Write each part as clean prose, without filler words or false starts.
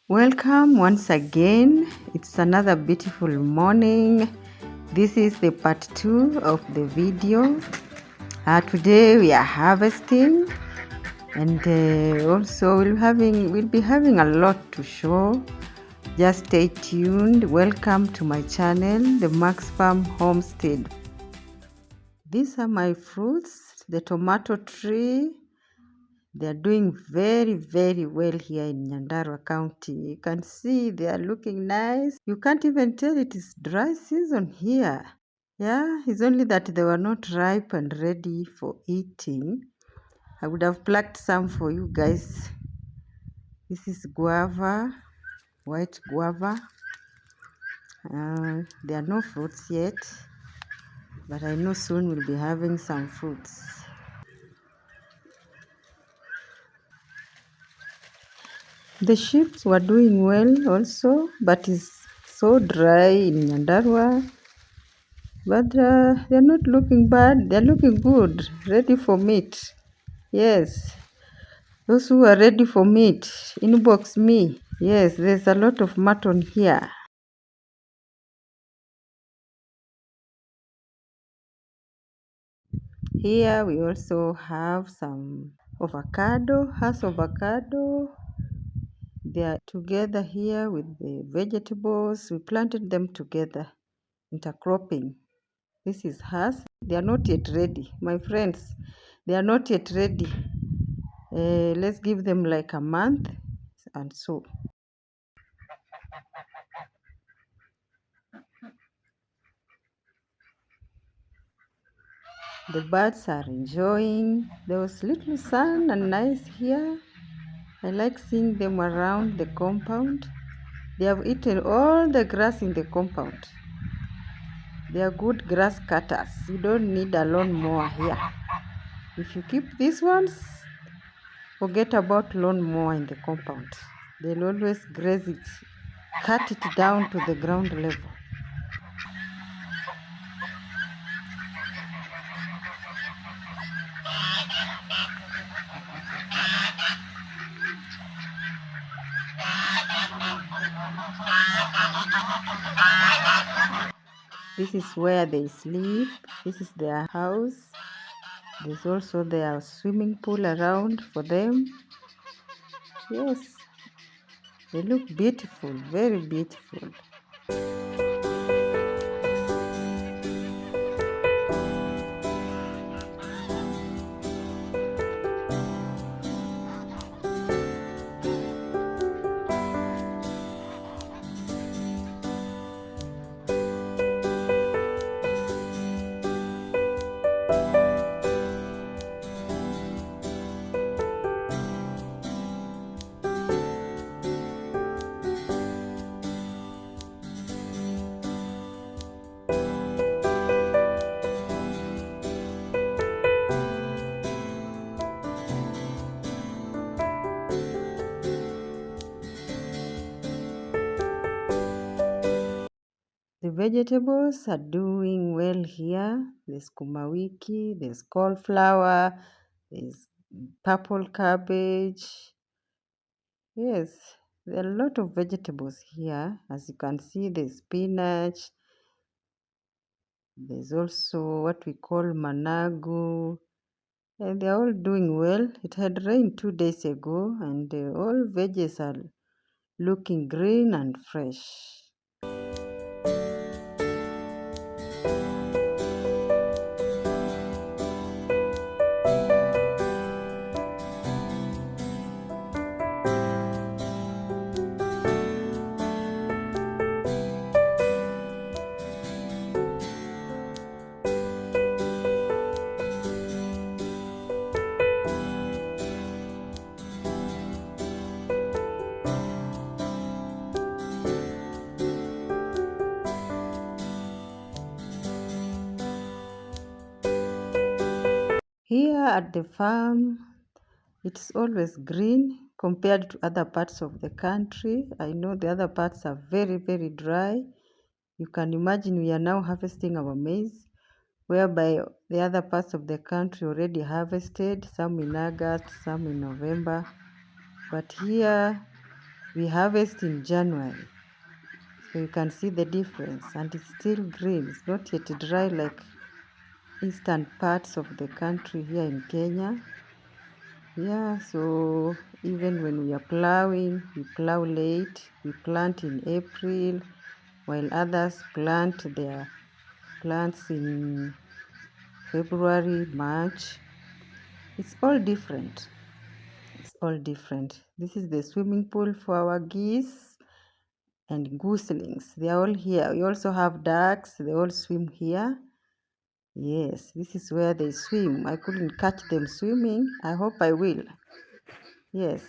Welcome once again. It's another beautiful morning. This is the part 2 of the video. Today we are harvesting, and also we'll be having a lot to show. Just stay tuned. Welcome to my channel, the Max Farm Homestead. These are my fruits, the tomato tree. They are doing very, very well here in Nyandarua County. You can see they are looking nice. You can't even tell it is dry season here. Yeah, it's only that they were not ripe and ready for eating. I would have plucked some for you guys. This is guava, white guava. There are no fruits yet, but I know soon we'll be having some fruits. The sheep were doing well also, but it's so dry in Nyandarua. But they're not looking bad. They're looking good, ready for meat. Yes, those who are ready for meat, inbox me. Yes, there's a lot of mutton here. Here we also have some avocado, avocado. They are together here with the vegetables. We planted them together, intercropping. This is hers. They are not yet ready. My friends, they are not yet ready. Let's give them like a month and so. The birds are enjoying. There was little sun and nice here. I like seeing them around the compound. They have eaten all the grass in the compound. They are good grass cutters. You don't need a lawnmower here. If you keep these ones, forget about lawnmower in the compound. They'll always graze it, cut it down to the ground level. This is where they sleep. This is their house. There's also their swimming pool around for them. Yes, they look beautiful, very beautiful. The vegetables are doing well here. There's kumawiki, there's cauliflower, there's purple cabbage. Yes, there are a lot of vegetables here. As you can see, there's spinach. There's also what we call managu. And they're all doing well. It had rained 2 days ago, and all veggies are looking green and fresh. Here at the farm, it's always green compared to other parts of the country. I know the other parts are very, very dry. You can imagine we are now harvesting our maize, whereby the other parts of the country already harvested, some in August, some in November. But here We harvest in January. So you can see the difference, and it's still green. It's not yet dry like eastern parts of the country here in Kenya. Yeah, so even when we are plowing, we plow late. We plant in April, while others plant their plants in February, March. It's all different. It's all different. This is the swimming pool for our geese and goslings. They are all here. We also have ducks. They all swim here. Yes, this is where they swim. I couldn't catch them swimming. I hope I will. Yes.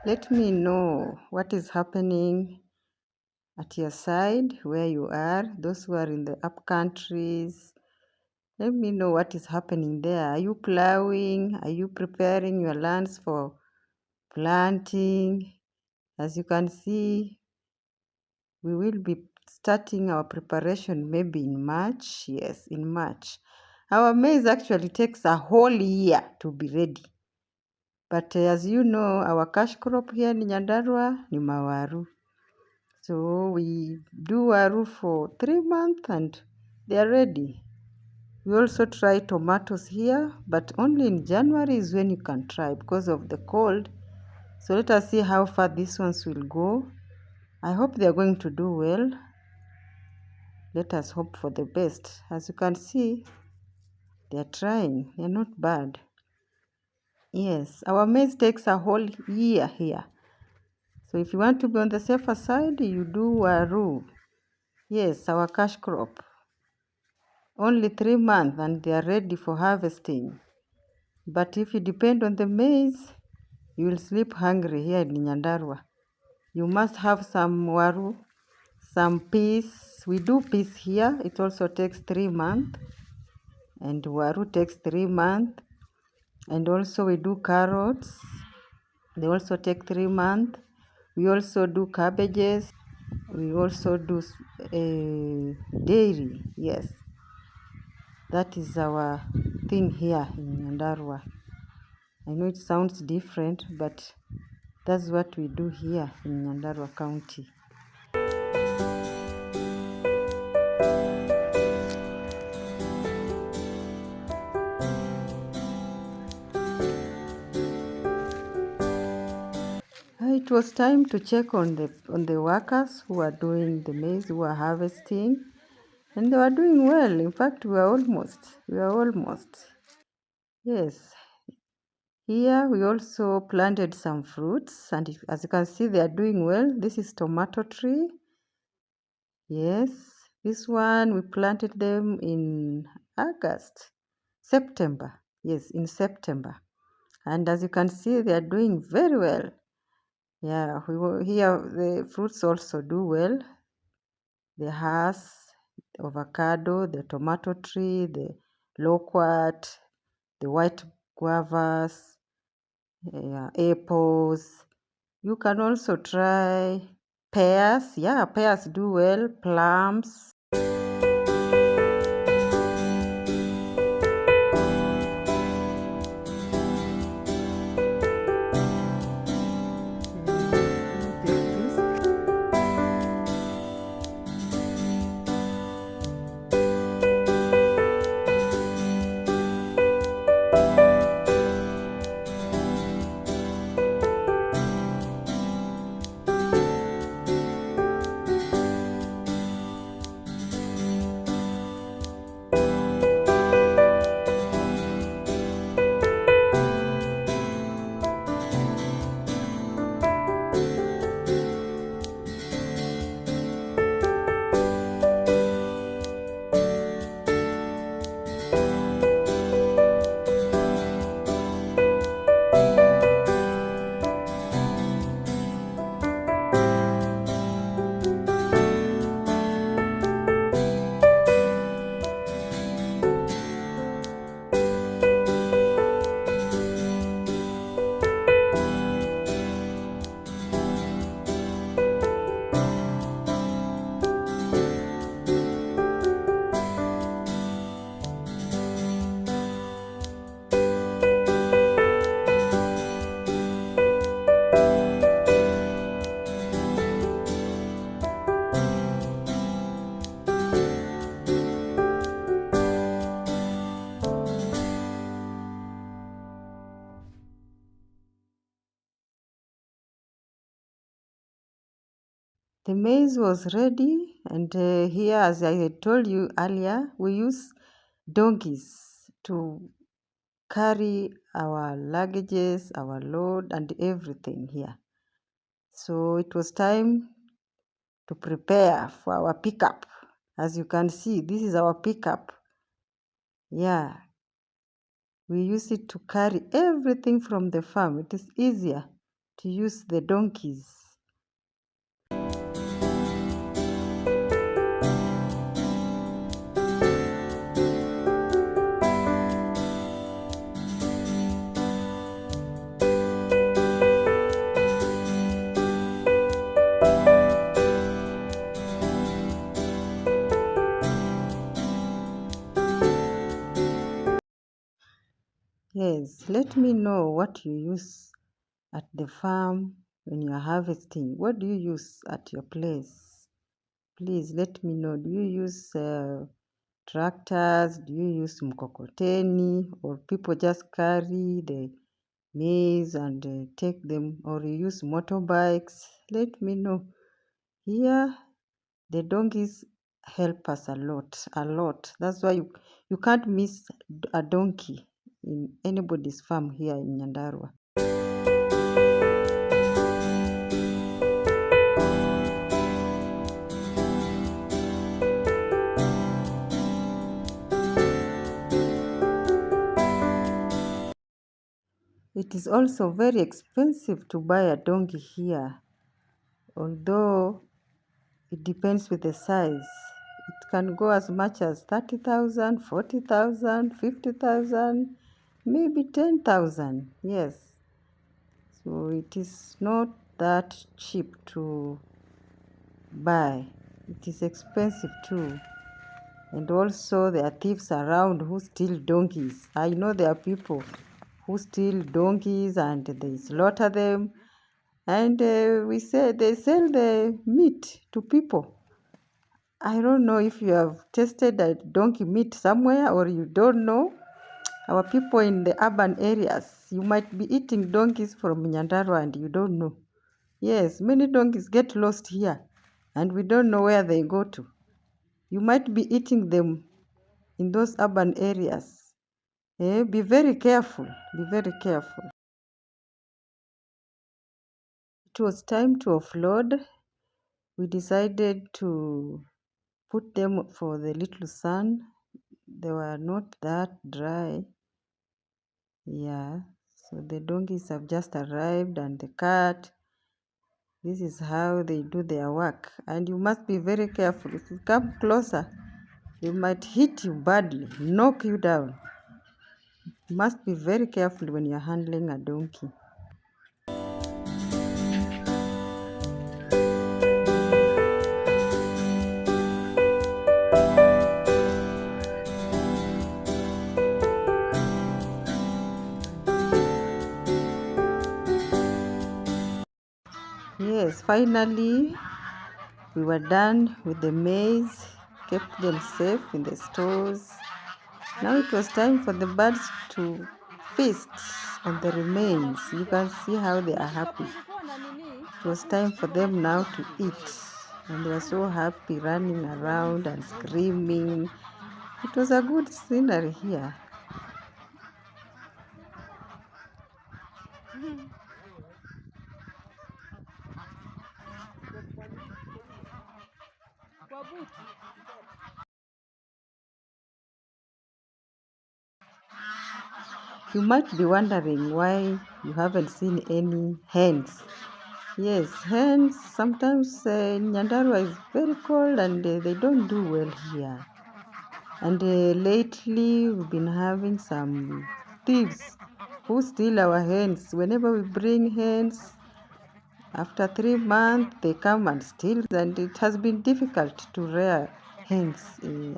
Let me know what is happening at your side, where you are, those who are in the up countries. Let me know what is happening there. Are you plowing? Are you preparing your lands for planting? As you can see, we will be starting our preparation maybe in March. Yes, in March. Our maize actually takes a whole year to be ready. But as you know, our cash crop here in Nyandarua ni mawaru. So we do waru for 3 months and they are ready. We also try tomatoes here, but only in January is when you can try because of the cold. So let us see how far these ones will go. I hope they are going to do well. Let us hope for the best. As you can see, they are trying. They are not bad. Yes, our maize takes a whole year here. So if you want to be on the safer side, you do waru. Yes, our cash crop. Only 3 months and they are ready for harvesting. But if you depend on the maize, you will sleep hungry here in Nyandarua. You must have some waru, some peas. We do peas here. It also takes 3 months. And waru takes 3 months. And also we do carrots. They also take 3 months. We also do cabbages. We also do dairy. Yes. That is our thing here in Nyandarua. I know it sounds different, but that's what we do here in Nyandarua County. It was time to check on the workers who are doing the maize, who are harvesting, and they were doing well. In fact, we are almost. Yes. Here we also planted some fruits, and as you can see, they are doing well. This is tomato tree. Yes, this one we planted them in September. Yes, in September. And as you can see, they are doing very well. Yeah, here the fruits also do well. The has avocado, the tomato tree, the loquat, the white guavas, apples. You can also try pears. Yeah, pears do well. Plums. The maize was ready, and here, as I had told you earlier, we use donkeys to carry our luggages, our load, and everything here. So it was time to prepare for our pickup. As you can see, this is our pickup. Yeah, we use it to carry everything from the farm. It is easier to use the donkeys. Yes, let me know what you use at the farm when you are harvesting. What do you use at your place? Please let me know. Do you use tractors? Do you use mkokoteni? Or people just carry the maize and take them? Or you use motorbikes? Let me know. Here, the donkeys help us a lot. That's why you can't miss a donkey in anybody's farm here in Nyandarua. It is also very expensive to buy a donkey here, although it depends with the size. It can go as much as 30,000, 40,000, 50,000, maybe 10,000. Yes. So it is not that cheap to buy. It is expensive too. And also there are thieves around who steal donkeys. I know there are people who steal donkeys and they slaughter them. And we say they sell the meat to people. I don't know if you have tasted a donkey meat somewhere or you don't know. Our people in the urban areas, you might be eating donkeys from Nyandarua and you don't know. Yes, many donkeys get lost here and we don't know where they go to. You might be eating them in those urban areas. Be very careful. Be very careful. It was time to offload. We decided to put them for the little sun. They were not that dry. Yeah, so the donkeys have just arrived and the cart. This is how they do their work. And you must be very careful. If you come closer, they might hit you badly, knock you down. You must be very careful when you're handling a donkey. Yes, finally we were done with the maize, kept them safe in the stores. Now it was time for the birds to feast on the remains. You can see how they are happy. It was time for them now to eat. And they were so happy, running around and screaming. It was a good scenery here. You might be wondering why you haven't seen any hens. Yes, hens sometimes in Nyandarua is very cold and they don't do well here. And lately we've been having some thieves who steal our hens. Whenever we bring hens, after 3 months they come and steal, and it has been difficult to rear hens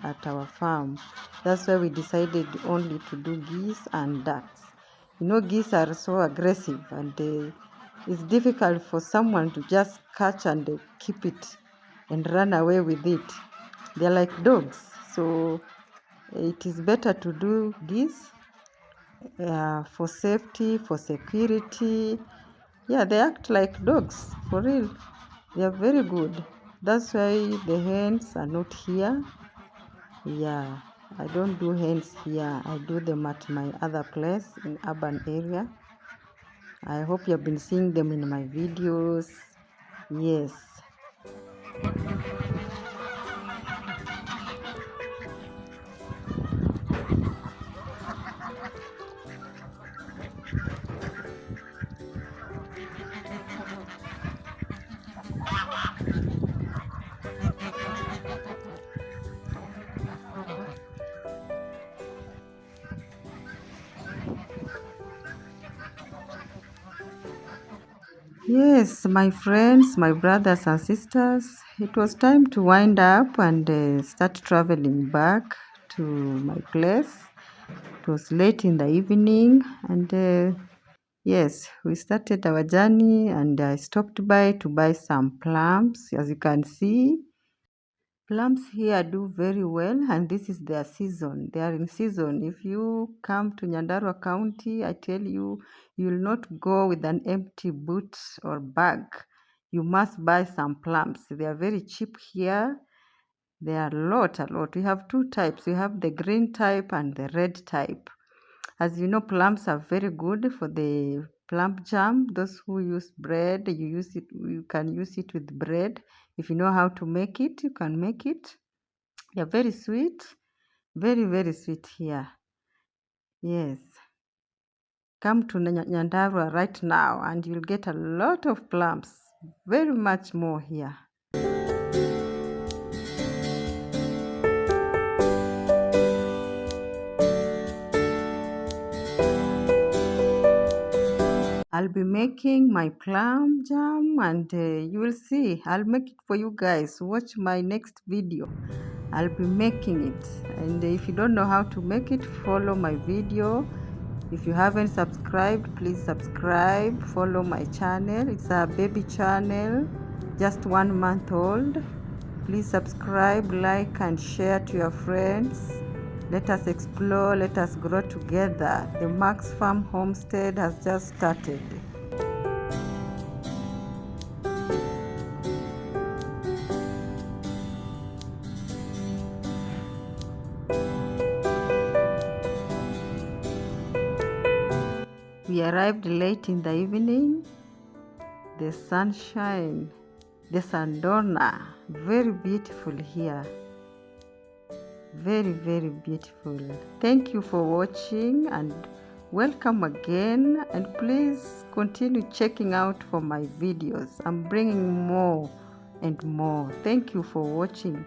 at our farm. That's why we decided only to do geese and ducks. You know, geese are so aggressive and it's difficult for someone to just catch and keep it and run away with it. They're like dogs. So it is better to do geese for safety, for security. Yeah, they act like dogs, for real. They are very good. That's why the hens are not here. Yeah, I don't do hens here. I do them at my other place in urban area. I hope you have been seeing them in my videos. Yes. Yes, my friends, my brothers and sisters, it was time to wind up and start traveling back to my place. It was late in the evening, and yes, we started our journey, and I stopped by to buy some plums. As you can see, plums here do very well, and this is their season. They are in season. If you come to Nyandarua County, I tell you, you will not go with an empty boot or bag. You must buy some plums. They are very cheap here. They are a lot. We have two types. We have the green type and the red type. As you know, plums are very good for the plum jam. Those who use bread, you can use it with bread. If you know how to make it, you can make it. They're very sweet, very sweet here. Yes. Come to Nyandarua right now and you'll get a lot of plums. Very much more here. I'll be making my plum jam and you will see. I'll make it for you guys. Watch my next video. I'll be making it. And if you don't know how to make it, follow my video. If you haven't subscribed, please subscribe. Follow my channel. It's a baby channel, just 1 month old. Please subscribe, like, and share to your friends. Let us explore, let us grow together. The Max Farm Homestead has just started. We arrived late in the evening. The sunshine, the Sandona, very beautiful here. Very beautiful. Thank you for watching and welcome again, and please continue checking out for my videos. I'm bringing more and more. Thank you for watching.